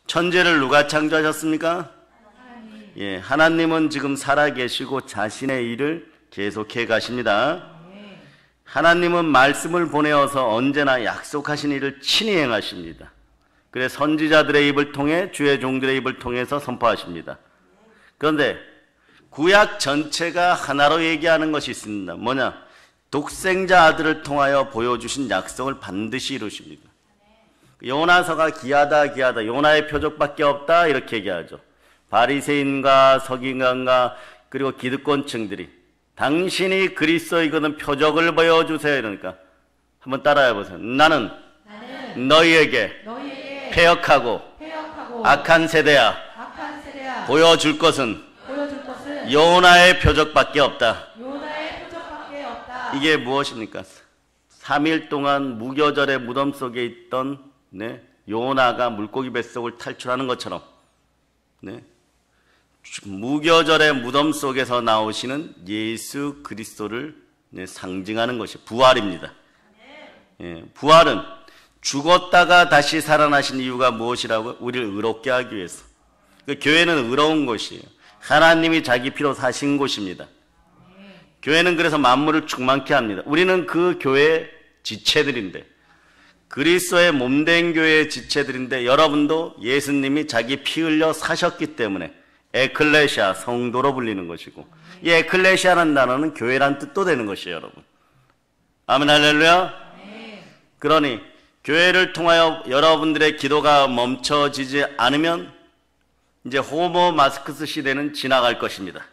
천지를 누가 창조하셨습니까? 예, 하나님은 지금 살아계시고 자신의 일을 계속해 가십니다. 하나님은 말씀을 보내어서 언제나 약속하신 일을 친히 행하십니다. 그래서 선지자들의 입을 통해 주의 종들의 입을 통해서 선포하십니다. 그런데 구약 전체가 하나로 얘기하는 것이 있습니다. 뭐냐? 독생자 아들을 통하여 보여주신 약속을 반드시 이루십니다. 요나서가 기하다 요나의 표적밖에 없다 이렇게 얘기하죠. 바리새인과 서기관과 그리고 기득권층들이 당신이 그리스도이거든 표적을 보여주세요 이러니까 한번 따라해 보세요. 나는 너희에게 패역하고 악한 세대야 보여줄 것은 요나의 표적밖에 없다. 이게 무엇입니까? 3일 동안 무교절의 무덤 속에 있던 요나가 물고기 뱃속을 탈출하는 것처럼 무교절의 무덤 속에서 나오시는 예수 그리스도를 상징하는 것이 부활입니다. 부활은 죽었다가 다시 살아나신 이유가 무엇이라고? 우리를 의롭게 하기 위해서. 그 교회는 의로운 곳이에요. 하나님이 자기 피로 사신 곳입니다. 교회는 그래서 만물을 충만케 합니다. 우리는 그 교회의 지체들인데, 그리스도의 몸된 교회의 지체들인데, 여러분도 예수님이 자기 피 흘려 사셨기 때문에 에클레시아, 성도로 불리는 것이고, 이 에클레시아라는 단어는 교회란 뜻도 되는 것이에요, 여러분. 아멘, 할렐루야. 그러니 교회를 통하여 여러분들의 기도가 멈춰지지 않으면 이제 호모 마스크스 시대는 지나갈 것입니다.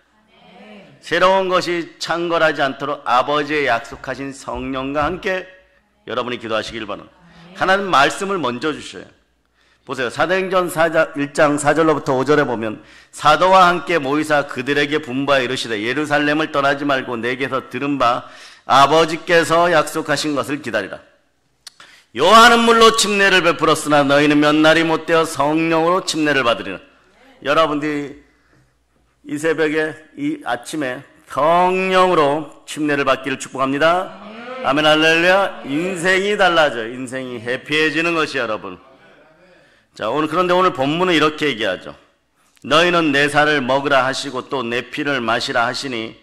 새로운 것이 창궐하지 않도록 아버지의 약속하신 성령과 함께 여러분이 기도하시길 바랍니다. 하나님 말씀을 먼저 주셔요. 보세요. 사도행전 1장 4절로부터 5절에 보면 사도와 함께 모이사 그들에게 분부하여 이르시되 예루살렘을 떠나지 말고 내게서 들은 바 아버지께서 약속하신 것을 기다리라. 요한은 물로 침례를 베풀었으나 너희는 몇 날이 못되어 성령으로 침례를 받으리라. 여러분들이 이 새벽에 이 아침에 성령으로 침례를 받기를 축복합니다. 아멘, 할렐루야. 인생이 달라져요. 인생이 해피해지는 것이 여러분. 자, 그런데 오늘 본문은 이렇게 얘기하죠. 너희는 내 살을 먹으라 하시고 또 내 피를 마시라 하시니,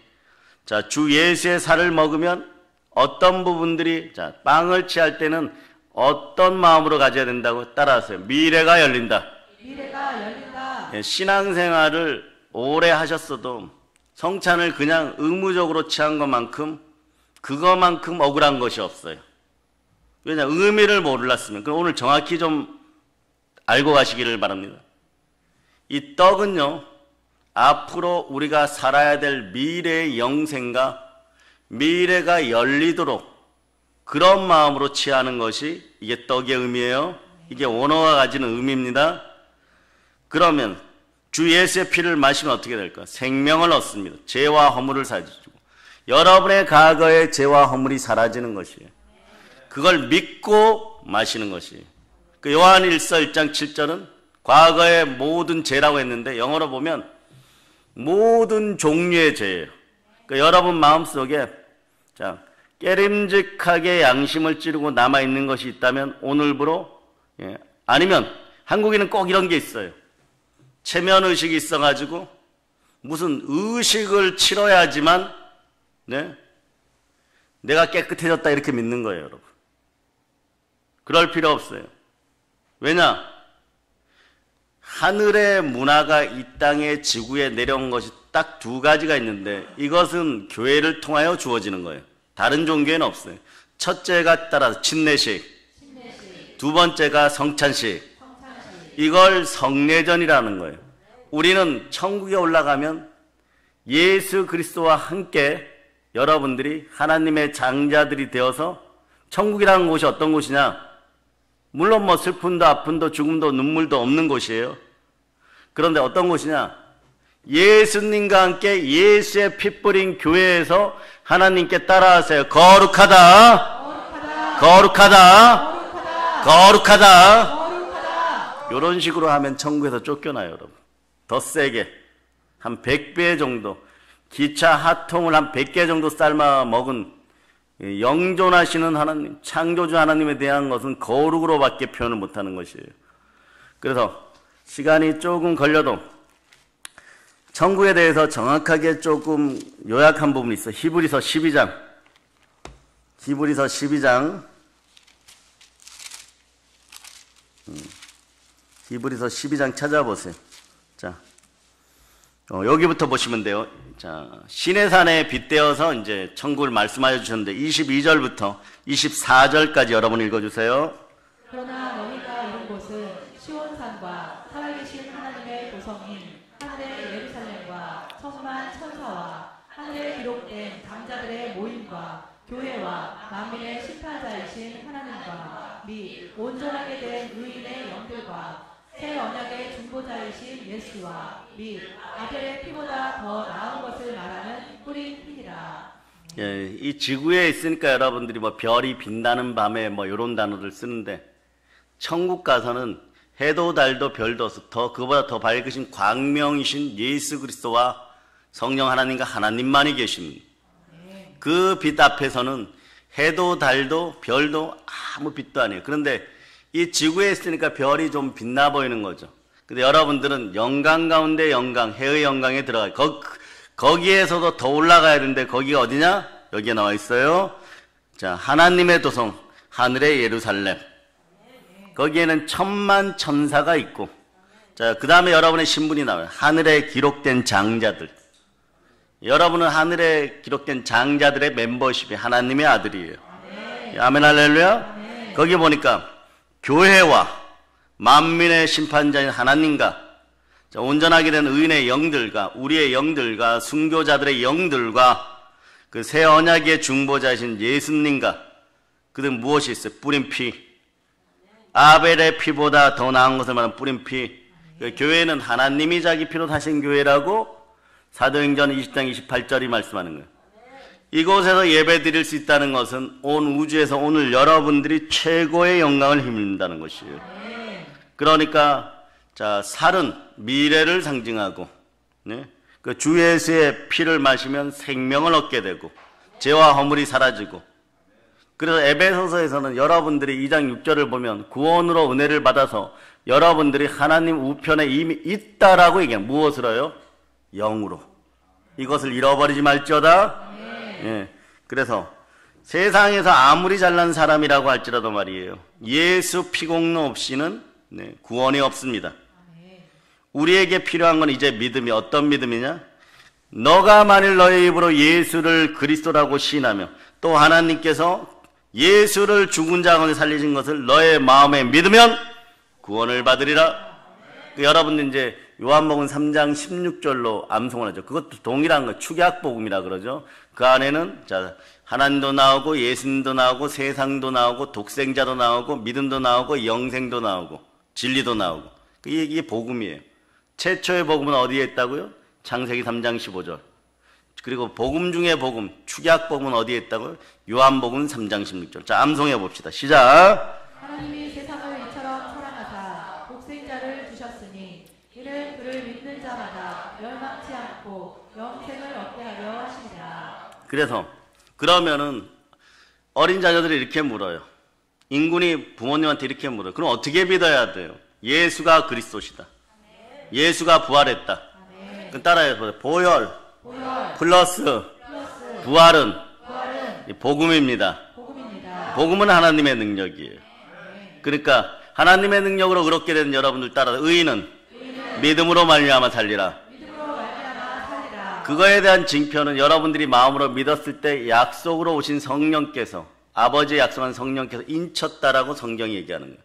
자, 주 예수의 살을 먹으면 어떤 부분들이, 자, 빵을 취할 때는 어떤 마음으로 가져야 된다고 따라하세요. 미래가 열린다. 예, 신앙생활을 오래 하셨어도 성찬을 그냥 의무적으로 취한 그거만큼 억울한 것이 없어요. 왜냐, 의미를 몰랐으면. 그럼 오늘 정확히 좀 알고 가시기를 바랍니다. 이 떡은요, 앞으로 우리가 살아야 될 미래의 영생과 미래가 열리도록 그런 마음으로 취하는 것이 이게 떡의 의미예요. 이게 원어가 가지는 의미입니다. 그러면 주 예수의 피를 마시면 어떻게 될까? 생명을 얻습니다. 죄와 허물을 사주고 여러분의 과거의 죄와 허물이 사라지는 것이에요. 그걸 믿고 마시는 것이에요. 그 요한 1서 1장 7절은 과거의 모든 죄라고 했는데 영어로 보면 모든 종류의 죄예요. 그러니까 여러분 마음속에 자, 깨림직하게 양심을 찌르고 남아있는 것이 있다면 오늘부로, 예, 아니면 한국인은 꼭 이런 게 있어요. 체면의식이 있어가지고 무슨 의식을 치러야지만 내가 깨끗해졌다 이렇게 믿는 거예요, 여러분. 그럴 필요 없어요. 왜냐? 하늘의 문화가 이 땅의 지구에 내려온 것이 딱 두 가지가 있는데 이것은 교회를 통하여 주어지는 거예요. 다른 종교에는 없어요. 첫째가 따라서 침례식, 두 번째가 성찬식. 이걸 성례전이라는 거예요. 우리는 천국에 올라가면 예수 그리스도와 함께 여러분들이 하나님의 장자들이 되어서, 천국이라는 곳이 어떤 곳이냐? 물론 뭐 슬픔도 아픔도 죽음도 눈물도 없는 곳이에요. 그런데 어떤 곳이냐? 예수님과 함께 예수의 피 뿌린 교회에서 하나님께 따라하세요. 거룩하다, 거룩하다. 이런 식으로 하면 천국에서 쫓겨나요, 여러분. 더 세게 한 100배 정도, 기차 핫통을 한 100개 정도 삶아 먹은 영존하시는 하나님, 창조주 하나님에 대한 것은 거룩으로밖에 표현을 못하는 것이에요. 그래서 시간이 조금 걸려도 천국에 대해서 정확하게 조금 요약한 부분이 있어. 히브리서 12장. 히브리서 12장. 히브리서 12장 찾아보세요. 자, 여기부터 보시면 돼요. 자, 시내산에 빗대어서 이제 천국을 말씀하여 주셨는데 22절부터 24절까지 여러분 읽어주세요. 그러나 너희가 이룬 곳은 시온산과 살아계신 하나님의 도성인 하늘의 예루살렘과 천만 천사와 하늘에 기록된 장자들의 모임과 교회와 만민의 심판자이신 하나님과 및 온전하게 된 의인의 영들과 새 언약의 중보자이신 예수와 및 아벨의 피보다 더 나은 것을 말하는 뿌린 피니라. 예, 이 지구에 있으니까 여러분들이 뭐 별이 빛나는 밤에 뭐 이런 단어를 쓰는데 천국 가서는 해도 달도 별도 더 그보다 더 밝으신 광명이신 예수 그리스도와 성령 하나님과 하나님만이 계십니다. 그 빛 앞에서는 해도 달도 별도 아무 빛도 아니에요. 그런데 이 지구에 있으니까 별이 좀 빛나 보이는 거죠. 근데 여러분들은 영광 가운데 영광, 해의 영광에 들어가요. 거기에서도 더 올라가야 되는데 거기가 어디냐? 여기에 나와 있어요. 자, 하나님의 도성, 하늘의 예루살렘. 거기에는 천만 천사가 있고, 자, 그 다음에 여러분의 신분이 나와요. 하늘에 기록된 장자들. 여러분은 하늘에 기록된 장자들의 멤버십이 하나님의 아들이에요. 아멘 할렐루야. 거기 보니까 교회와 만민의 심판자인 하나님과 온전하게 된 의인의 영들과 우리의 영들과 순교자들의 영들과 그 새 언약의 중보자이신 예수님과 그들은 무엇이 있어요? 뿌린 피. 아벨의 피보다 더 나은 것을 말하는 뿌린 피. 그 교회는 하나님이 자기 피로 사신 교회라고 사도행전 20장 28절이 말씀하는 거예요. 이곳에서 예배 드릴 수 있다는 것은 온 우주에서 오늘 여러분들이 최고의 영광을 힘입는다는 것이에요. 그러니까 자, 살은 미래를 상징하고, 네? 그 주 예수의 피를 마시면 생명을 얻게 되고 죄와 허물이 사라지고, 그래서 에베소서에서는 여러분들이 2장 6절을 보면 구원으로 은혜를 받아서 여러분들이 하나님 우편에 이미 있다라고 얘기해요. 무엇으로요? 영으로. 이것을 잃어버리지 말지어다. 예. 그래서 세상에서 아무리 잘난 사람이라고 할지라도 말이에요, 예수 피공로 없이는 네, 구원이 없습니다. 우리에게 필요한 건 이제 믿음이 어떤 믿음이냐? 너가 만일 너의 입으로 예수를 그리스도라고 시인하며 또 하나님께서 예수를 죽은 자 가운데 살리신 것을 너의 마음에 믿으면 구원을 받으리라. 여러분들 이제 요한복음 3장 16절로 암송을 하죠. 그것도 동일한 거, 축약복음이라 그러죠. 그 안에는 자, 하나님도 나오고 예수님도 나오고 세상도 나오고 독생자도 나오고 믿음도 나오고 영생도 나오고 진리도 나오고, 이게 복음이에요. 최초의 복음은 어디에 있다고요? 창세기 3장 15절. 그리고 복음 중에 복음, 축약복음은 어디에 있다고요? 요한복음 3장 16절. 자, 암송해 봅시다. 시작. 하나님이 세상을 이처럼 사랑하사 독생자를 주셨으니 이는 그를 믿는 자마다 멸망치 않고 영생을 얻게 하려 하시니라. 그래서 그러면은 어린 자녀들이 이렇게 물어요. 인군이 부모님한테 이렇게 물어요. 그럼 어떻게 믿어야 돼요? 예수가 그리스도시다. 예수가 부활했다. 그럼 따라해서 보혈 플러스 부활은 복음입니다. 복음은 하나님의 능력이에요. 그러니까 하나님의 능력으로 의롭게 된 여러분들 따라 의인은 믿음으로 말미암아 살리라. 그거에 대한 징표는 여러분들이 마음으로 믿었을 때 약속으로 오신 성령께서, 아버지의 약속한 성령께서 인쳤다라고 성경이 얘기하는 거예요.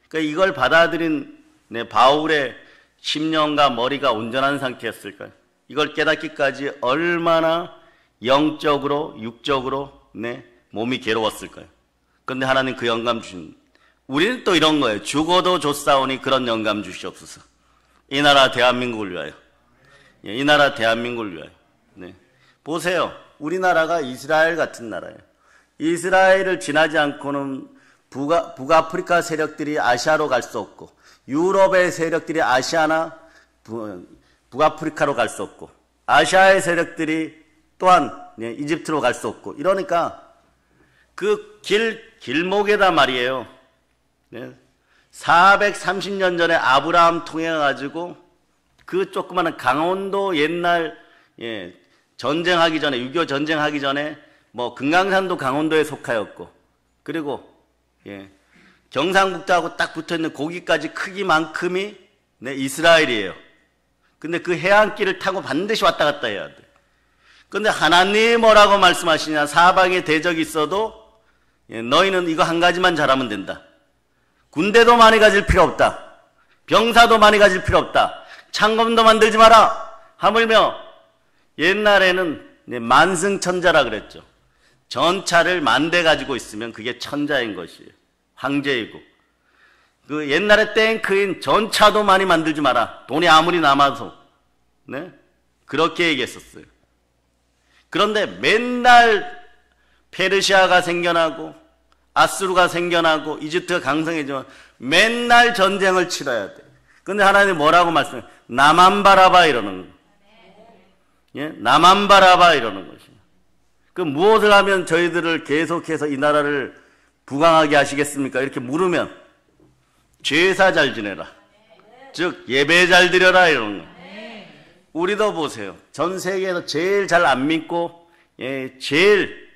그러니까 이걸 받아들인 바울의 심령과 머리가 온전한 상태였을까요? 이걸 깨닫기까지 얼마나 영적으로 육적으로 몸이 괴로웠을까요? 그런데 하나님 그 영감 주신, 우리는 또 이런 거예요. 죽어도 좋사오니 그런 영감 주시옵소서. 이 나라 대한민국을 위하여. 이 나라 대한민국을 위하여. 네. 보세요. 우리나라가 이스라엘 같은 나라예요. 이스라엘을 지나지 않고는 북아프리카 세력들이 아시아로 갈 수 없고, 유럽의 세력들이 아시아나 북아프리카로 갈 수 없고, 아시아의 세력들이 또한 이집트로 갈 수 없고, 이러니까 그 길목에다 말이에요. 430년 전에 아브라함 통해 가지고 그 조그마한 강원도 옛날 전쟁하기 전에 6.25 전쟁하기 전에 뭐 금강산도 강원도에 속하였고 그리고 경상북도하고 딱 붙어있는 거기까지 크기만큼이 이스라엘이에요. 근데 그 해안길을 타고 반드시 왔다 갔다 해야 돼. 근데 하나님이 뭐라고 말씀하시냐? 사방에 대적이 있어도 너희는 이거 한 가지만 잘하면 된다. 군대도 많이 가질 필요 없다. 병사도 많이 가질 필요 없다. 창검도 만들지 마라. 하물며 옛날에는 만승천자라 그랬죠. 전차를 10,000대 가지고 있으면 그게 천자인 것이에요. 황제이고. 그 옛날에 탱크인 전차도 많이 만들지 마라. 돈이 아무리 남아서. 네? 그렇게 얘기했었어요. 그런데 맨날 페르시아가 생겨나고 아수르가 생겨나고 이집트가 강성해지면 맨날 전쟁을 치러야 돼. 근데 하나님이 뭐라고 말씀해요? 나만 바라봐 이러는 거예요. 나만 바라봐 이러는 것이에요. 그 무엇을 하면 저희들을 계속해서 이 나라를 부강하게 하시겠습니까? 이렇게 물으면 제사 잘 지내라. 즉 예배 잘 드려라 이러는 거예요. 우리도 보세요. 전 세계에서 제일 잘 안 믿고 제일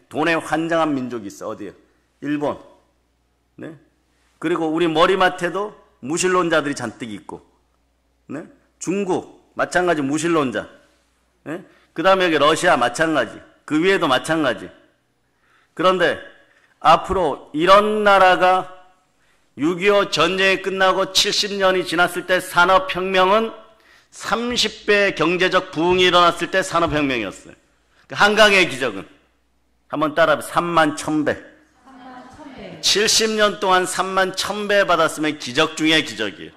돈에 환장한 민족이 있어. 어디요? 일본. 네? 그리고 우리 머리맡에도 무신론자들이 잔뜩 있고, 네? 중국 마찬가지 무신론자. 네? 그 다음에 여기 러시아 마찬가지. 그 위에도 마찬가지. 그런데 앞으로 이런 나라가 6.25 전쟁이 끝나고 70년이 지났을 때 산업혁명은 30배 경제적 부흥이 일어났을 때 산업혁명이었어요. 한강의 기적은 한번 따라해 31,000배. 70년 동안 31,000배 받았으면 기적 중의 기적이에요.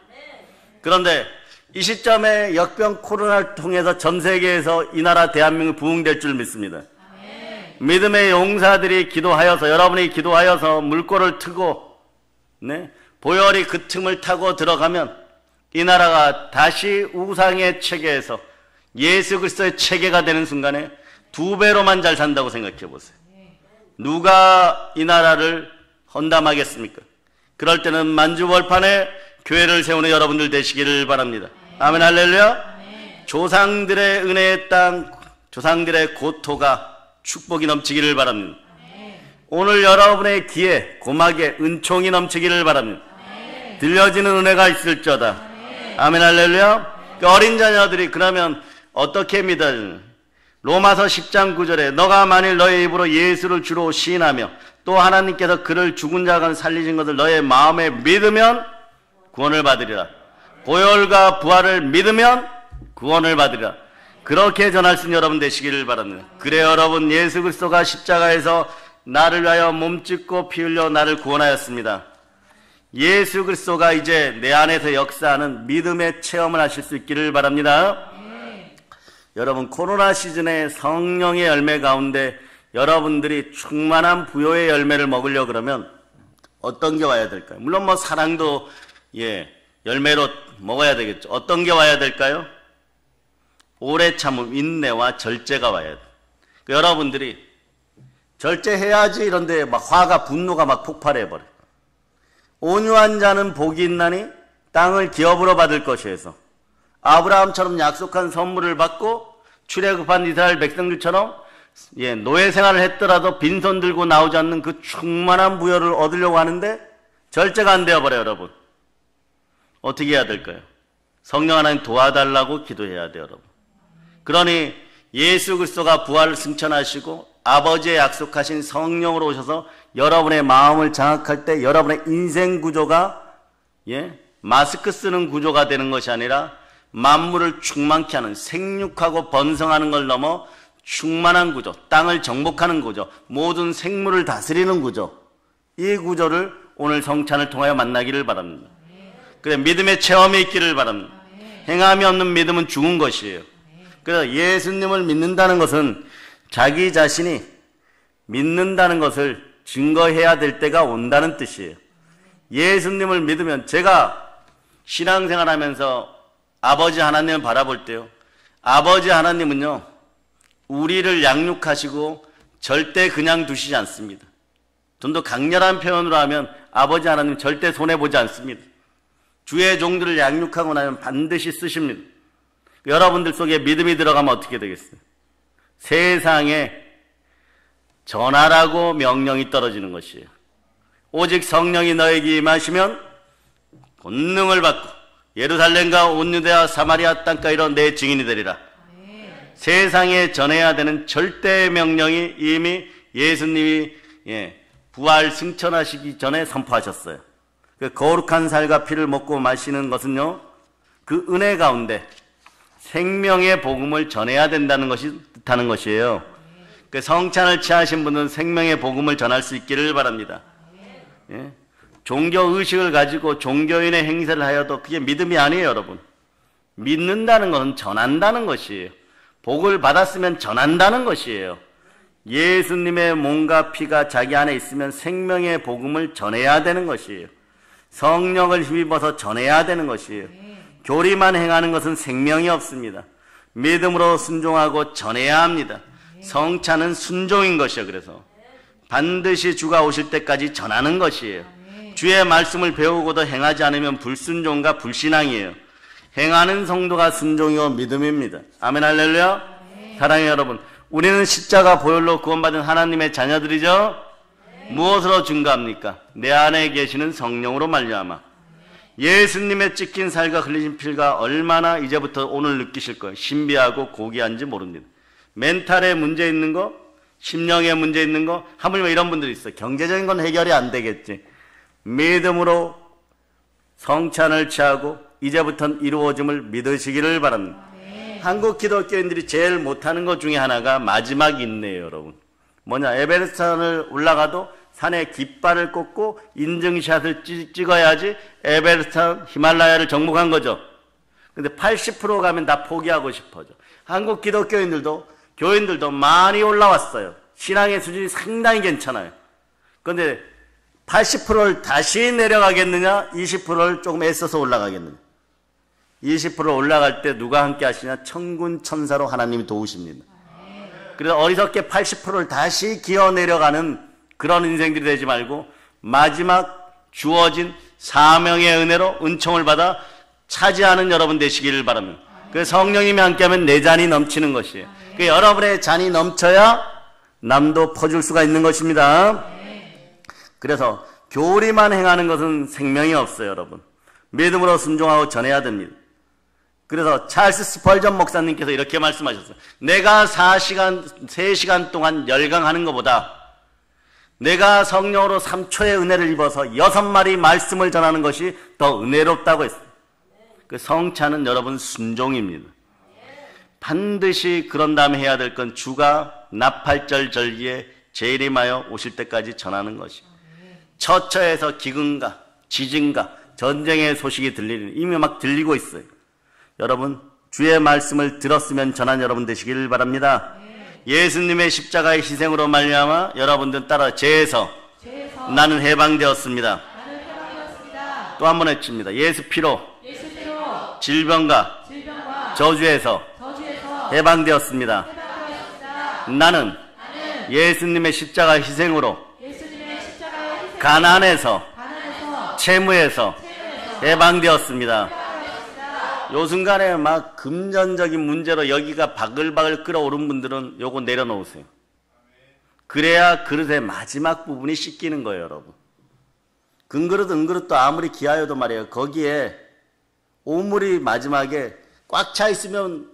그런데 이 시점에 역병 코로나를 통해서 전 세계에서 이 나라 대한민국 부흥될 줄 믿습니다. 믿음의 용사들이 기도하여서 여러분이 기도하여서 물꼬를 트고 보혈이 그 틈을 타고 들어가면 이 나라가 다시 우상의 체계에서 예수 그리스도의 체계가 되는 순간에 2배로만 잘 산다고 생각해 보세요. 누가 이 나라를 헌담하겠습니까? 그럴 때는 만주벌판에 교회를 세우는 여러분들 되시기를 바랍니다. 아멘 할렐루야. 조상들의 은혜의 땅, 조상들의 고토가 축복이 넘치기를 바랍니다. 오늘 여러분의 귀에 고막에 은총이 넘치기를 바랍니다. 들려지는 은혜가 있을지어다. 아멘 할렐루야. 그 어린 자녀들이 그러면 어떻게 믿어요? 로마서 10장 9절에 너가 만일 너의 입으로 예수를 주로 시인하며 또 하나님께서 그를 죽은 자 가운데 살리신 것을 너의 마음에 믿으면 구원을 받으리라. 보혈과 부활을 믿으면 구원을 받으리라. 그렇게 전할 수 있는 여러분 되시기를 바랍니다. 그래 여러분, 예수 그리스도가 십자가에서 나를 위하여 몸짓고 피 흘려 나를 구원하였습니다. 예수 그리스도가 이제 내 안에서 역사하는 믿음의 체험을 하실 수 있기를 바랍니다. 여러분, 코로나 시즌에 성령의 열매 가운데 여러분들이 충만한 부요의 열매를 먹으려고 그러면 어떤 게 와야 될까요? 물론 뭐 사랑도 열매로 먹어야 되겠죠. 어떤 게 와야 될까요? 오래 참음, 인내와 절제가 와야 돼요. 여러분들이 절제해야지 이런데 막 화가, 분노가 막 폭발해버려요. 온유한 자는 복이 있나니 땅을 기업으로 받을 것이어서 아브라함처럼 약속한 선물을 받고 출애굽한 이스라엘 백성들처럼 노예 생활을 했더라도 빈손 들고 나오지 않는 그 충만한 부여를 얻으려고 하는데 절제가 안 되어버려요. 여러분, 어떻게 해야 될까요? 성령 하나님 도와달라고 기도해야 돼요. 여러분. 그러니 예수 그리스도가 부활을 승천하시고 아버지의 약속하신 성령으로 오셔서 여러분의 마음을 장악할 때 여러분의 인생 구조가 마스크 쓰는 구조가 되는 것이 아니라 만물을 충만케 하는, 생육하고 번성하는 걸 넘어 충만한 구조, 땅을 정복하는 구조, 모든 생물을 다스리는 구조, 이 구조를 오늘 성찬을 통하여 만나기를 바랍니다. 그래, 믿음의 체험이 있기를 바랍니다. 행함이 없는 믿음은 죽은 것이에요. 그래서 예수님을 믿는다는 것은 자기 자신이 믿는다는 것을 증거해야 될 때가 온다는 뜻이에요. 예수님을 믿으면, 제가 신앙생활하면서 아버지 하나님을 바라볼 때요, 아버지 하나님은요 우리를 양육하시고 절대 그냥 두시지 않습니다. 좀 더 강렬한 표현으로 하면 아버지 하나님 절대 손해보지 않습니다. 주의 종들을 양육하고 나면 반드시 쓰십니다. 여러분들 속에 믿음이 들어가면 어떻게 되겠어요? 세상에 전하라고 명령이 떨어지는 것이에요. 오직 성령이 너에게 임하시면 권능을 받고 예루살렘과 온 유대와 사마리아 땅까지 이런 내 증인이 되리라. 세상에 전해야 되는 절대의 명령이 이미 예수님이 부활 승천하시기 전에 선포하셨어요. 그 거룩한 살과 피를 먹고 마시는 것은요, 그 은혜 가운데 생명의 복음을 전해야 된다는 것이 뜻하는 것이에요. 그 성찬을 취하신 분은 생명의 복음을 전할 수 있기를 바랍니다. 종교 의식을 가지고 종교인의 행세를 하여도 그게 믿음이 아니에요, 여러분. 믿는다는 것은 전한다는 것이에요. 복을 받았으면 전한다는 것이에요. 예수님의 몸과 피가 자기 안에 있으면 생명의 복음을 전해야 되는 것이에요. 성령을 힘입어서 전해야 되는 것이에요. 교리만 행하는 것은 생명이 없습니다. 믿음으로 순종하고 전해야 합니다. 성찬은 순종인 것이에요. 그래서 반드시 주가 오실 때까지 전하는 것이에요. 주의 말씀을 배우고도 행하지 않으면 불순종과 불신앙이에요. 행하는 성도가 순종이요 믿음입니다. 아멘 할렐루야. 사랑해요 여러분, 우리는 십자가 보혈로 구원받은 하나님의 자녀들이죠. 무엇으로 증거합니까? 내 안에 계시는 성령으로 말미암아. 예수님의 찢긴 살과 흘리신 피가 얼마나 이제부터 오늘 느끼실 거예요. 신비하고 고귀한지 모릅니다. 멘탈에 문제 있는 거, 심령에 문제 있는 거, 하물며 이런 분들이 있어요. 경제적인 건 해결이 안 되겠지. 믿음으로 성찬을 취하고 이제부터는 이루어짐을 믿으시기를 바랍니다. 한국 기독교인들이 제일 못하는 것 중에 하나가 마지막 인내예요, 여러분. 뭐냐, 에베레스트산을 올라가도 산에 깃발을 꽂고 인증샷을 찍어야지 에베레스트산 히말라야를 정복한 거죠. 근데 80% 가면 다 포기하고 싶어져. 한국 기독교인들도 교인들도 많이 올라왔어요. 신앙의 수준이 상당히 괜찮아요. 그런데 80%를 다시 내려가겠느냐, 20%를 조금 애써서 올라가겠느냐. 20% 올라갈 때 누가 함께 하시냐? 천군 천사로 하나님이 도우십니다. 그래서 어리석게 80%를 다시 기어 내려가는 그런 인생들이 되지 말고 마지막 주어진 사명의 은혜로 은총을 받아 차지하는 여러분 되시기를 바랍니다. 그 성령님이 함께하면 내 잔이 넘치는 것이에요. 그 여러분의 잔이 넘쳐야 남도 퍼줄 수가 있는 것입니다. 그래서 교리만 행하는 것은 생명이 없어요, 여러분. 믿음으로 순종하고 전해야 됩니다. 그래서 찰스 스펄전 목사님께서 이렇게 말씀하셨어요. 내가 3시간 동안 열강하는 것보다 내가 성령으로 3초의 은혜를 입어서 6마리 말씀을 전하는 것이 더 은혜롭다고 했어요. 그 성찬은 여러분 순종입니다. 반드시 그런 다음에 해야 될 건 주가 나팔절 절기에 재림하여 오실 때까지 전하는 것이에요. 처처에서 기근과 지진과 전쟁의 소식이 이미 막 들리고 있어요. 여러분, 주의 말씀을 들었으면 전한 여러분 되시길 바랍니다. 예수님의 십자가의 희생으로 말미암아 여러분들 따라 죄에서 나는 해방되었습니다. 또 한 번 외칩니다. 예수 피로 질병과 저주에서 해방되었습니다. 나는 예수님의 십자가 희생으로 가난에서 채무에서 해방되었습니다. 요 순간에 막 금전적인 문제로 여기가 바글바글 끓어오른 분들은 요거 내려놓으세요. 그래야 그릇의 마지막 부분이 씻기는 거예요, 여러분. 금그릇, 은그릇도 아무리 귀하여도 말이에요. 거기에 오물이 마지막에 꽉 차 있으면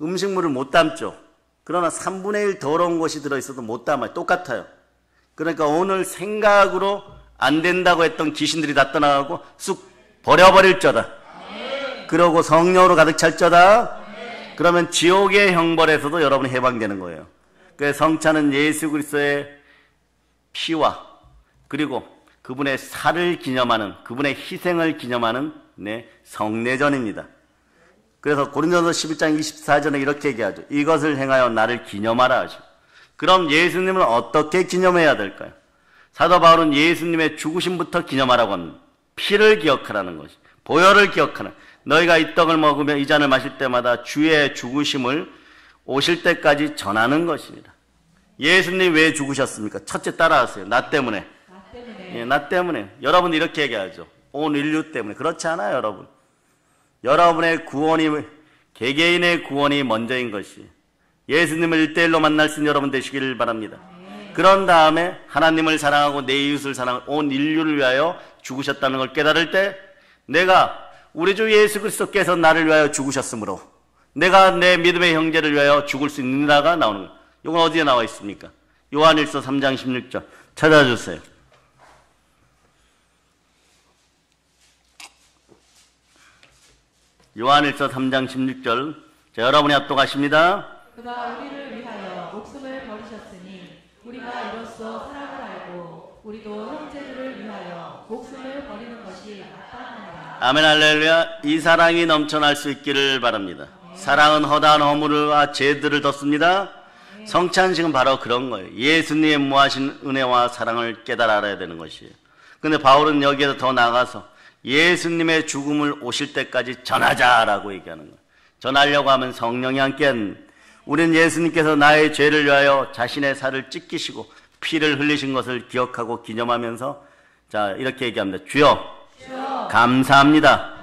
음식물을 못 담죠. 그러나 3분의 1 더러운 것이 들어있어도 못 담아요. 똑같아요. 그러니까 오늘 생각으로 안 된다고 했던 귀신들이 다 떠나가고 쑥 버려버릴 자다. 그러고 성령으로 가득 찰 자다. 그러면 지옥의 형벌에서도 여러분이 해방되는 거예요. 그래서 성찬은 예수 그리스도의 피와 그리고 그분의 살을 기념하는, 그분의 희생을 기념하는 성례전입니다. 그래서 고린도서 11장 24절에 이렇게 얘기하죠. 이것을 행하여 나를 기념하라 하죠. 그럼 예수님을 어떻게 기념해야 될까요? 사도 바울은 예수님의 죽으심부터 기념하라고 합니다. 피를 기억하라는 것이, 보혈을 기억하는, 너희가 이 떡을 먹으며 이 잔을 마실 때마다 주의 죽으심을 오실 때까지 전하는 것입니다. 예수님 왜 죽으셨습니까? 첫째 따라하세요. 나 때문에. 나 때문에. 예, 나 때문에. 여러분 이렇게 얘기하죠. 온 인류 때문에. 그렇지 않아요, 여러분. 여러분의 구원이, 개개인의 구원이 먼저인 것이. 예수님을 1대1로 만날 수 있는 여러분 되시기를 바랍니다. 그런 다음에 하나님을 사랑하고 내 이웃을 사랑하고 온 인류를 위하여 죽으셨다는 걸 깨달을 때 내가 우리 주 예수 그리스도께서 나를 위하여 죽으셨으므로 내가 내 믿음의 형제를 위하여 죽을 수 있느냐가 나오는 거예요. 이건 어디에 나와 있습니까? 요한일서 3장 16절 찾아주세요. 요한일서 3장 16절. 자, 여러분이 합독하십니다. 그가 우리를 위하여 목숨을 버리셨으니 우리가 이로써 사랑을 알고 우리도 형제들을 위하여 목숨을 버리는 것이 마땅하니라. 아멘 할렐루야. 이 사랑이 넘쳐날 수 있기를 바랍니다. 사랑은 허다한 허물과 죄들을 덮습니다. 성찬식은 바로 그런 거예요. 예수님의 무하신 은혜와 사랑을 깨달아 알아야 되는 것이에요. 근데 바울은 여기에서 더 나아가서 예수님의 죽음을 오실 때까지 전하자라고 얘기하는 거예요. 전하려고 하면 성령이 함께한, 우리는 예수님께서 나의 죄를 위하여 자신의 살을 찢기시고 피를 흘리신 것을 기억하고 기념하면서 자 이렇게 얘기합니다. 주여, 감사합니다.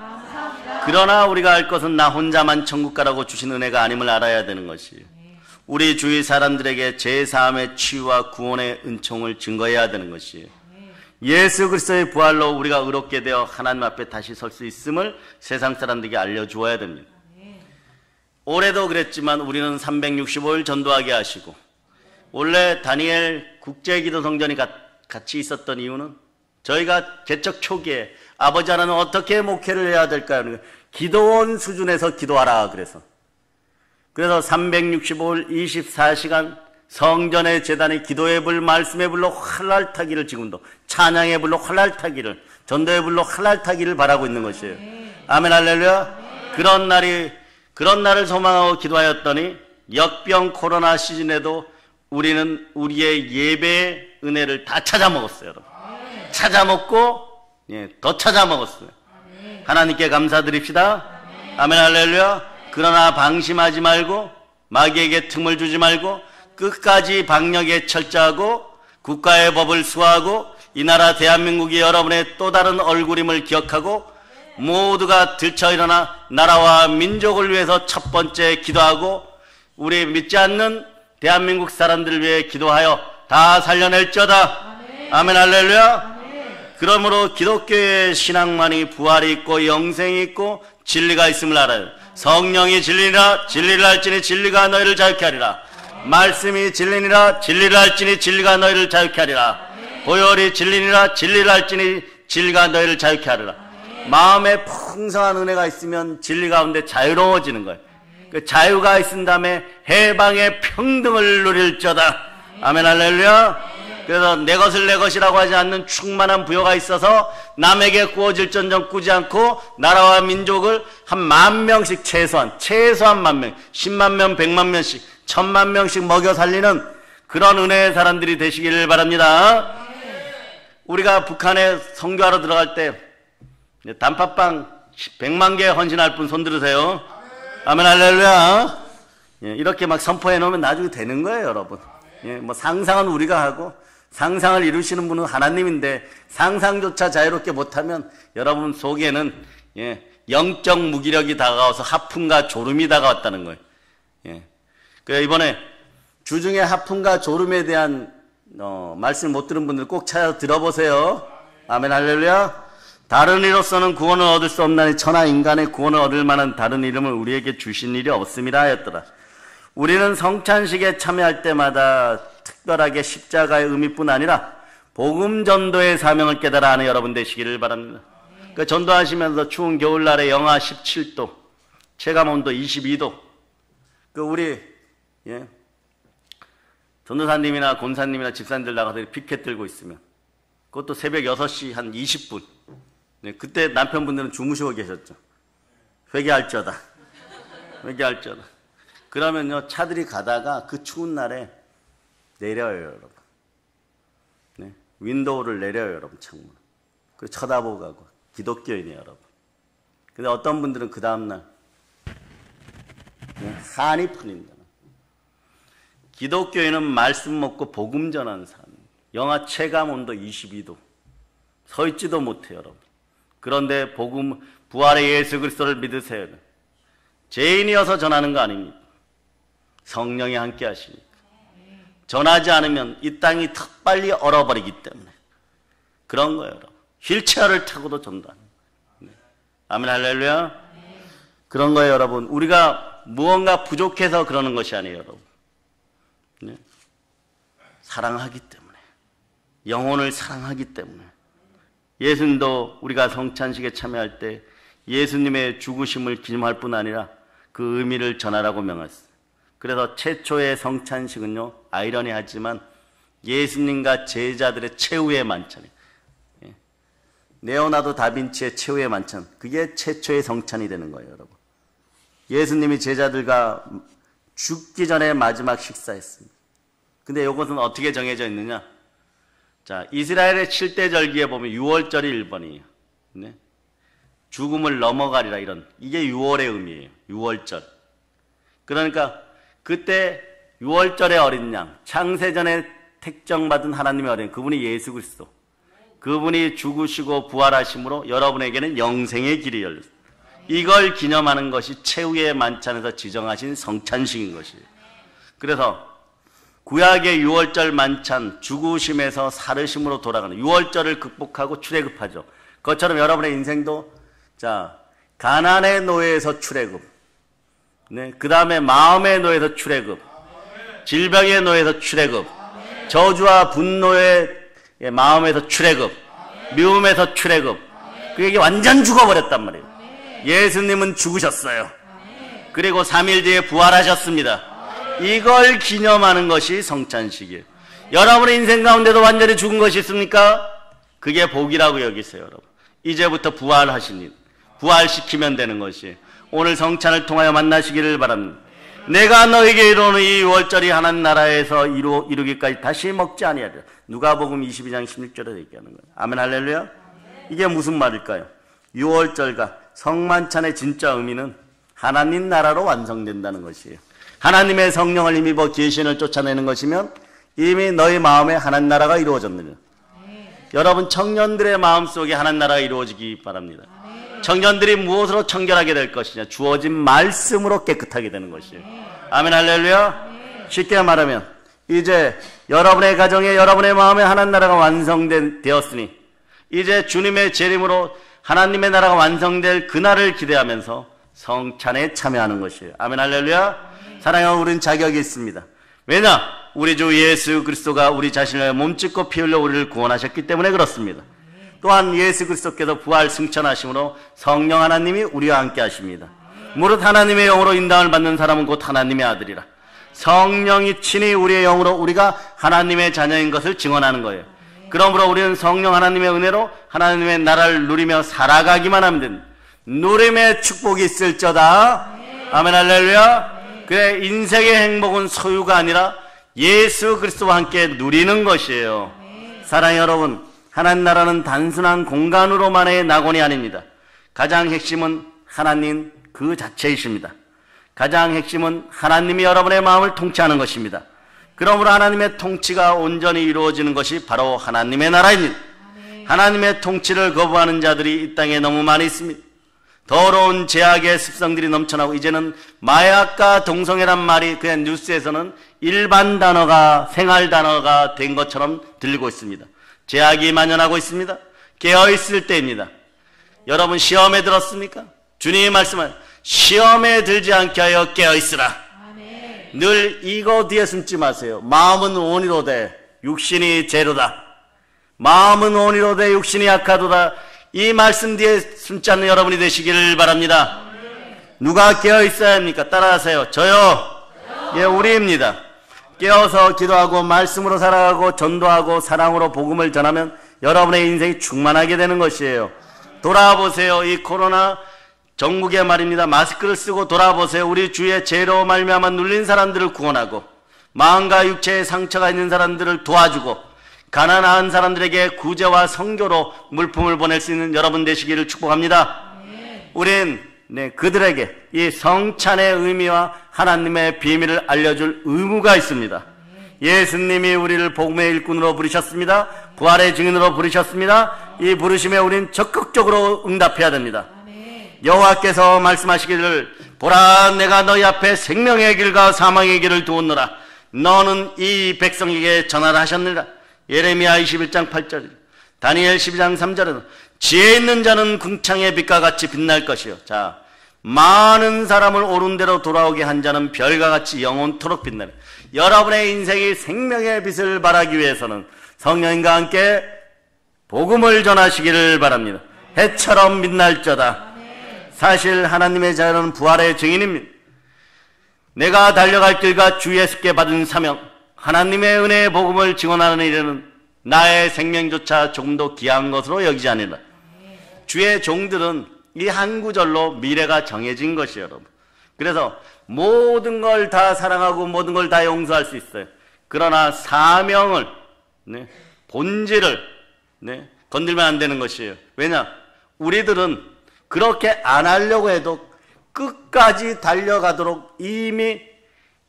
그러나 우리가 알 것은 나 혼자만 천국 가라고 주신 은혜가 아님을 알아야 되는 것이에요. 우리 주위 사람들에게 제사함의 치유와 구원의 은총을 증거해야 되는 것이에요. 예수 그리스도의 부활로 우리가 의롭게 되어 하나님 앞에 다시 설 수 있음을 세상 사람들에게 알려주어야 됩니다. 올해도 그랬지만 우리는 365일 전도하게 하시고, 원래 다니엘 국제기도성전이 같이 있었던 이유는 저희가 개척 초기에 아버지 하나는 어떻게 목회를 해야 될까요? 기도원 수준에서 기도하라 그래서 365일 24시간 성전의 제단에 기도의 불, 말씀의 불로 활활 타기를, 지금도 찬양의 불로 활활 타기를, 전도의 불로 활활 타기를 바라고 있는 것이에요. 아멘 할렐루야. 그런 날을 소망하고 기도하였더니 역병 코로나 시즌에도 우리는 우리의 예배의 은혜를 다 찾아먹었어요. 여러분. 찾아먹고 더 찾아먹었어요. 하나님께 감사드립시다. 아멘 할렐루야. 그러나 방심하지 말고 마귀에게 틈을 주지 말고 끝까지 방역에 철저하고 국가의 법을 수호하고 이 나라 대한민국이 여러분의 또 다른 얼굴임을 기억하고 모두가 들쳐 일어나 나라와 민족을 위해서 첫 번째 기도하고 우리 믿지 않는 대한민국 사람들을 위해 기도하여 다 살려낼지어다. 아멘 할렐루야. 그러므로 기독교의 신앙만이 부활이 있고 영생이 있고 진리가 있음을 알아요. 성령이 진리니라. 진리를 알지니 진리가 너희를 자유케 하리라. 말씀이 진리니라. 진리를 알지니 진리가 너희를 자유케 하리라. 보혈이 진리니라. 진리를 알지니 진리가 너희를 자유케 하리라. 마음에 풍성한 은혜가 있으면 진리 가운데 자유로워지는 거예요. 그 자유가 있은 다음에 해방의 평등을 누릴지어다. 아멘 할렐루야. 그래서 내 것을 내 것이라고 하지 않는 충만한 부여가 있어서 남에게 구워질전정 꾸지 않고 나라와 민족을 한 10,000명씩 최소한 10,000명, 10만 명, 100만 명씩, 1,000만 명씩 먹여 살리는 그런 은혜의 사람들이 되시기를 바랍니다. 우리가 북한에 선교하러 들어갈 때 단팥빵 100만 개 헌신할 분 손 들으세요. 아멘 할렐루야. 이렇게 막 선포해 놓으면 나중에 되는 거예요, 여러분. 뭐 상상은 우리가 하고 상상을 이루시는 분은 하나님인데 상상조차 자유롭게 못하면 여러분 속에는 영적 무기력이 다가와서 하품과 졸음이 다가왔다는 거예요. 그래서 이번에 주중에 하품과 졸음에 대한 말씀 못 들은 분들 꼭 찾아서 들어보세요. 아멘 할렐루야. 다른 이로서는 구원을 얻을 수 없나니 천하 인간의 구원을 얻을 만한 다른 이름을 우리에게 주신 일이 없음이라 하였더라. 우리는 성찬식에 참여할 때마다 특별하게 십자가의 의미뿐 아니라 복음 전도의 사명을 깨달아 하는 여러분 되시기를 바랍니다. 그 전도하시면서 추운 겨울날에 영하 17도, 체감온도 22도, 그 우리 전도사님이나 권사님이나 집사님들 나가서 피켓 들고 있으면 그것도 새벽 6시 한 20분. 그때 남편분들은 주무시고 계셨죠. 회개할지어다. 회개할지어다. 그러면요, 차들이 가다가 그 추운 날에 내려요, 여러분. 윈도우를 내려요, 여러분, 창문. 그 쳐다보고 가고. 기독교인이에요, 여러분. 근데 어떤 분들은 그 다음날 한이 풀린다. 기독교인은 말씀 먹고 복음 전하는 사람. 영하 체감 온도 22도. 서 있지도 못해요, 여러분. 그런데 복음, 부활의 예수 그리스도를 믿으세요. 죄인이어서 전하는 거 아닙니다. 성령이 함께 하시니까. 전하지 않으면 이 땅이 더 빨리 얼어버리기 때문에 그런 거예요, 여러분. 휠체어를 타고도 전도하는 거예요. 아멘, 할렐루야. 그런 거예요, 여러분. 우리가 무언가 부족해서 그러는 것이 아니에요, 여러분. 네? 사랑하기 때문에, 영혼을 사랑하기 때문에. 예수님도 우리가 성찬식에 참여할 때 예수님의 죽으심을 기념할 뿐 아니라 그 의미를 전하라고 명했어요. 그래서 최초의 성찬식은요, 아이러니하지만 예수님과 제자들의 최후의 만찬이에요. 레오나르도 다빈치의 최후의 만찬, 그게 최초의 성찬이 되는 거예요, 여러분. 예수님이 제자들과 죽기 전에 마지막 식사했습니다. 근데 이것은 어떻게 정해져 있느냐? 자, 이스라엘의 7대 절기에 보면 6월절이 1번이에요. 네? 죽음을 넘어가리라, 이런. 이게 6월의 의미예요. 6월절. 그러니까 그때 6월절의 어린 양, 창세전에 택정받은 하나님의 어린 양, 그분이 예수 그리스도. 그분이 죽으시고 부활하심으로 여러분에게는 영생의 길이 열렸어요. 이걸 기념하는 것이 최후의 만찬에서 지정하신 성찬식인 것이에요. 그래서 구약의 6월절 만찬, 죽으심에서 살으심으로 돌아가는 6월절을 극복하고 출애굽하죠. 그것처럼 여러분의 인생도, 자, 가난의 노예에서 출애굽, 네, 그 다음에 마음의 노예에서 출애굽, 질병의 노예에서 출애굽, 저주와 분노의 마음에서 출애굽, 미움에서 출애굽. 그게 완전 죽어버렸단 말이에요. 예수님은 죽으셨어요. 그리고 3일 뒤에 부활하셨습니다. 이걸 기념하는 것이 성찬식이에요. 여러분의 인생 가운데도 완전히 죽은 것이 있습니까? 그게 복이라고 여기세요, 여러분. 이제부터 부활하신 일, 부활시키면 되는 것이에요. 오늘 성찬을 통하여 만나시기를 바랍니다. 내가 너에게 이루는 이 월절이 하나님 나라에서 이루기까지 다시 먹지 아니하리라. 누가복음 22장 16절에 얘기하는 거예요. 아멘, 할렐루야. 이게 무슨 말일까요? 6월절과 성만찬의 진짜 의미는 하나님 나라로 완성된다는 것이에요. 하나님의 성령을 힘입어 계신을 쫓아내는 것이면 이미 너희 마음에 하나님 나라가 이루어졌느냐. 여러분, 청년들의 마음속에 하나님 나라가 이루어지기 바랍니다. 청년들이 무엇으로 청결하게 될 것이냐? 주어진 말씀으로 깨끗하게 되는 것이에요. 아멘, 할렐루야. 쉽게 말하면 이제 여러분의 가정에, 여러분의 마음에 하나님 나라가 완성되었으니 이제 주님의 재림으로 하나님의 나라가 완성될 그날을 기대하면서 성찬에 참여하는 것이에요. 아멘, 할렐루야. 사랑하는 우리는 자격이 있습니다. 왜냐? 우리 주 예수 그리스도가 우리 자신을 몸짓고 피 흘려 우리를 구원하셨기 때문에 그렇습니다. 또한 예수 그리스도께서 부활 승천하심으로 성령 하나님이 우리와 함께 하십니다. 무릇 하나님의 영으로 인당을 받는 사람은 곧 하나님의 아들이라. 성령이 친히 우리의 영으로 우리가 하나님의 자녀인 것을 증언하는 거예요. 그러므로 우리는 성령 하나님의 은혜로 하나님의 나라를 누리며 살아가기만 하면 됩니다. 누림의 축복이 있을저다. 아멘, 할렐루야. 그래, 인생의 행복은 소유가 아니라 예수 그리스도와 함께 누리는 것이에요. 사랑하는 여러분, 하나님 나라는 단순한 공간으로만의 낙원이 아닙니다. 가장 핵심은 하나님 그 자체이십니다. 가장 핵심은 하나님이 여러분의 마음을 통치하는 것입니다. 그러므로 하나님의 통치가 온전히 이루어지는 것이 바로 하나님의 나라입니다. 하나님의 통치를 거부하는 자들이 이 땅에 너무 많이 있습니다. 더러운 죄악의 습성들이 넘쳐나고 이제는 마약과 동성애란 말이 그냥 뉴스에서는 일반 단어가, 생활 단어가 된 것처럼 들리고 있습니다. 죄악이 만연하고 있습니다. 깨어있을 때입니다. 여러분, 시험에 들었습니까? 주님이 말씀하신 시험에 들지 않게 하여 깨어있으라. 늘 이거 뒤에 숨지 마세요. 마음은 온이로되 육신이 죄로다. 마음은 온이로되 육신이 약하도다. 이 말씀 뒤에 숨지 않는 여러분이 되시기를 바랍니다. 누가 깨어있어야 합니까? 따라하세요. 저요. 예, 우리입니다. 깨어서 기도하고 말씀으로 살아가고 전도하고 사랑으로 복음을 전하면 여러분의 인생이 충만하게 되는 것이에요. 돌아보세요. 이 코로나 전국에 말입니다. 마스크를 쓰고 돌아보세요. 우리 주의 죄로 말미암아 눌린 사람들을 구원하고 마음과 육체에 상처가 있는 사람들을 도와주고 가난한 사람들에게 구제와 선교로 물품을 보낼 수 있는 여러분 되시기를 축복합니다. 우린 네, 그들에게 이 성찬의 의미와 하나님의 비밀을 알려줄 의무가 있습니다. 예수님이 우리를 복음의 일꾼으로 부르셨습니다. 부활의 증인으로 부르셨습니다. 이 부르심에 우리는 적극적으로 응답해야 됩니다. 여호와께서 말씀하시기를 보라 내가 너희 앞에 생명의 길과 사망의 길을 두었노라. 너는 이 백성에게 전하라 하셨느니라. 예레미야 21장 8절, 다니엘 12장 3절에는 지혜 있는 자는 궁창의 빛과 같이 빛날 것이요. 자, 많은 사람을 옳은 대로 돌아오게 한 자는 별과 같이 영원토록 빛나라. 여러분의 인생이 생명의 빛을 발하기 위해서는 성령님과 함께 복음을 전하시기를 바랍니다. 해처럼 빛날저다. 사실 하나님의 자녀는 부활의 증인입니다. 내가 달려갈 길과 주 예수께 받은 사명, 하나님의 은혜의 복음을 증언하는 일에는 나의 생명조차 조금도 귀한 것으로 여기지 않으라. 주의 종들은 이 한 구절로 미래가 정해진 것이에요, 여러분. 그래서 모든 걸 다 사랑하고 모든 걸 다 용서할 수 있어요. 그러나 사명을, 네, 본질을, 네, 건들면 안 되는 것이에요. 왜냐? 우리들은 그렇게 안 하려고 해도 끝까지 달려가도록 이미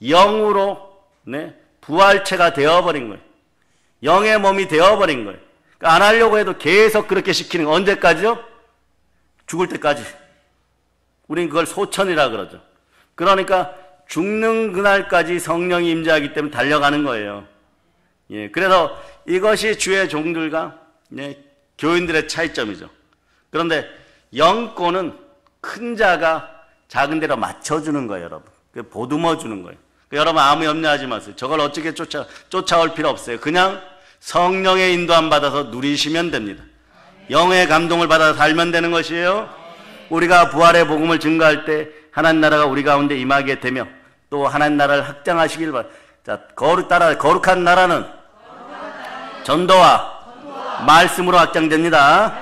영으로, 네, 부활체가 되어버린 거예요. 영의 몸이 되어버린 거예요. 그러니까 안 하려고 해도 계속 그렇게 시키는 거예요. 언제까지요? 죽을 때까지. 우린 그걸 소천이라 그러죠. 그러니까 죽는 그날까지 성령이 임재하기 때문에 달려가는 거예요. 예, 그래서 이것이 주의 종들과, 예, 교인들의 차이점이죠. 그런데 영권은 큰 자가 작은 데로 맞춰주는 거예요, 여러분. 보듬어 주는 거예요. 여러분 아무 염려하지 마세요. 저걸 어떻게 쫓아올 필요 없어요. 그냥 성령의 인도함 받아서 누리시면 됩니다. 영의 감동을 받아 살면 되는 것이에요. 우리가 부활의 복음을 증거할 때 하나님 나라가 우리 가운데 임하게 되며 또 하나님 나라를 확장하시길 바랍니다. 자, 거룩한 나라는 전도와 말씀으로 확장됩니다.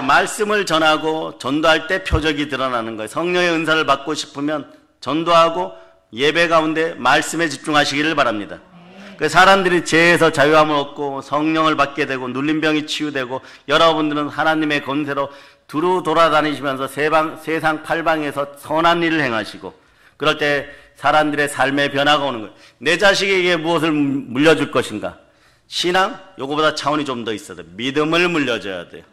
말씀을 전하고 전도할 때 표적이 드러나는 거예요. 성령의 은사를 받고 싶으면 전도하고 예배 가운데 말씀에 집중하시기를 바랍니다. 사람들이 죄에서 자유함을 얻고 성령을 받게 되고 눌림병이 치유되고 여러분들은 하나님의 권세로 두루 돌아다니시면서 세상 팔방에서 선한 일을 행하시고 그럴 때 사람들의 삶의 변화가 오는 거예요. 내 자식에게 무엇을 물려줄 것인가? 신앙? 요거보다 차원이 좀 더 있어야 돼요. 믿음을 물려줘야 돼요.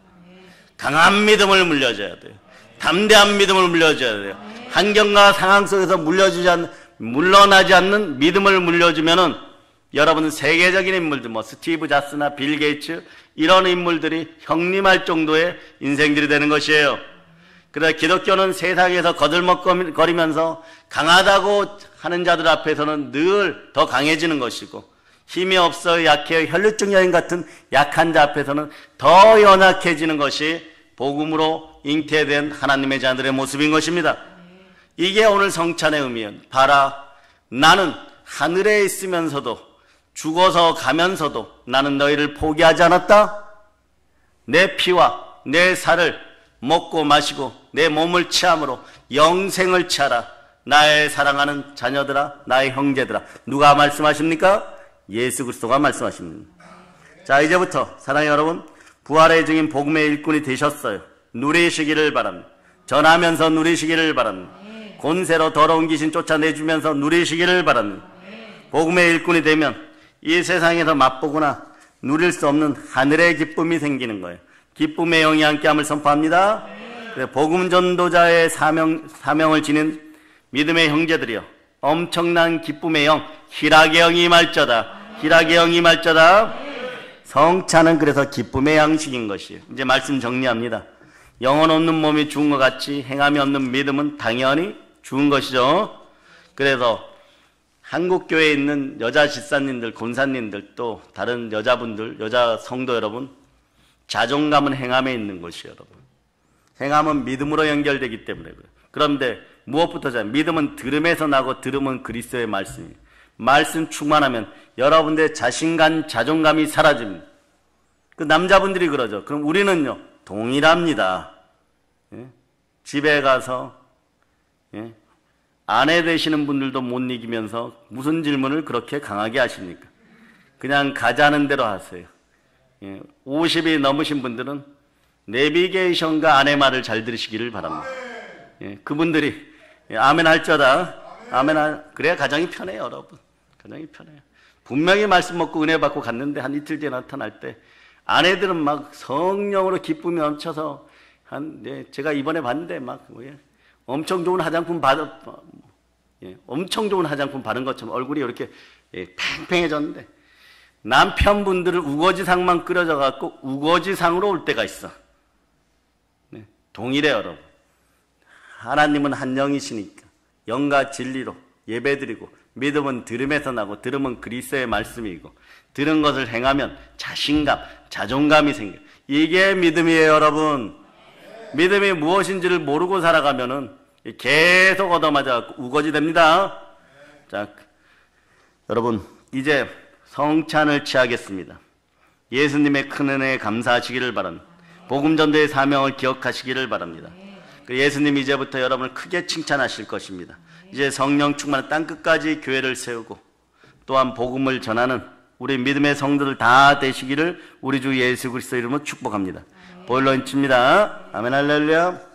강한 믿음을 물려줘야 돼요. 담대한 믿음을 물려줘야 돼요. 환경과 상황 속에서 물러나지 않는 믿음을 물려주면은 여러분은 세계적인 인물들, 스티브 잡스나 빌 게이츠, 이런 인물들이 형님할 정도의 인생들이 되는 것이에요. 그래서 기독교는 세상에서 거들먹거리면서 강하다고 하는 자들 앞에서는 늘 더 강해지는 것이고, 힘이 없어 약해 혈류증 여인 같은 약한 자 앞에서는 더 연약해지는 것이 복음으로 잉태된 하나님의 자들의 모습인 것입니다. 이게 오늘 성찬의 의미예요. 봐라, 나는 하늘에 있으면서도 죽어서 가면서도 나는 너희를 포기하지 않았다. 내 피와 내 살을 먹고 마시고 내 몸을 취함으로 영생을 취하라. 나의 사랑하는 자녀들아, 나의 형제들아. 누가 말씀하십니까? 예수 그리스도가 말씀하십니다. 자, 이제부터 사랑의 여러분, 부활의 증인 복음의 일꾼이 되셨어요. 누리시기를 바랍니다. 전하면서 누리시기를 바랍니다. 권세로 더러운 귀신 쫓아내주면서 누리시기를 바랍니다. 복음의 일꾼이 되면 이 세상에서 맛보거나 누릴 수 없는 하늘의 기쁨이 생기는 거예요. 기쁨의 영이 함께함을 선포합니다. 복음 전도자의 사명을 지닌 믿음의 형제들이요, 엄청난 기쁨의 영, 희락의 영이 임할저다. 희락의 영이 임할저다. 성찬은 그래서 기쁨의 양식인 것이에요. 이제 말씀 정리합니다. 영혼 없는 몸이 죽은 것 같이 행함이 없는 믿음은 당연히 죽은 것이죠. 그래서 한국교회에 있는 여자 집사님들, 권사님들, 또 다른 여자분들, 여자 성도 여러분, 자존감은 행함에 있는 것이에요, 여러분. 행함은 믿음으로 연결되기 때문에 그래요. 그런데 무엇부터 믿음은 들음에서 나고 들음은 그리스도의 말씀이에요. 말씀 충만하면 여러분들의 자신감, 자존감이 사라집니다. 그 남자분들이 그러죠. 그럼 우리는요, 동일합니다. 예? 집에 가서, 예? 아내 되시는 분들도 못 이기면서 무슨 질문을 그렇게 강하게 하십니까? 그냥 가자는 대로 하세요. 50이 넘으신 분들은 내비게이션과 아내 말을 잘 들으시기를 바랍니다. 예, 그분들이 아멘 할자다. 그래야 가정이 편해요, 여러분. 가정이 편해요. 분명히 말씀 먹고 은혜 받고 갔는데 한 이틀 뒤에 나타날 때 아내들은 막 성령으로 기쁨이 넘쳐서 제가 이번에 봤는데 막 엄청 좋은 화장품 엄청 좋은 화장품 바른 것처럼 얼굴이 이렇게 팽팽해졌는데 남편분들을 우거지상만 끓여져 갖고 우거지상으로 올 때가 있어. 동일해 여러분. 하나님은 한 영이시니까 영과 진리로 예배드리고 믿음은 들음에서 나고 들음은 그리스도의 말씀이고 들은 것을 행하면 자신감, 자존감이 생겨. 이게 믿음이에요 여러분. 믿음이 무엇인지를 모르고 살아가면은 계속 얻어맞아 우거지 됩니다. 자, 여러분 이제 성찬을 취하겠습니다. 예수님의 큰 은혜에 감사하시기를 바랍니다. 복음전도의 사명을 기억하시기를 바랍니다. 예수님이 이제부터 여러분을 크게 칭찬하실 것입니다. 이제 성령 충만한 땅끝까지 교회를 세우고 또한 복음을 전하는 우리 믿음의 성도들 다 되시기를 우리 주 예수 그리스도 이름으로 축복합니다. 보일러 인칩니다. 아멘 할렐루야.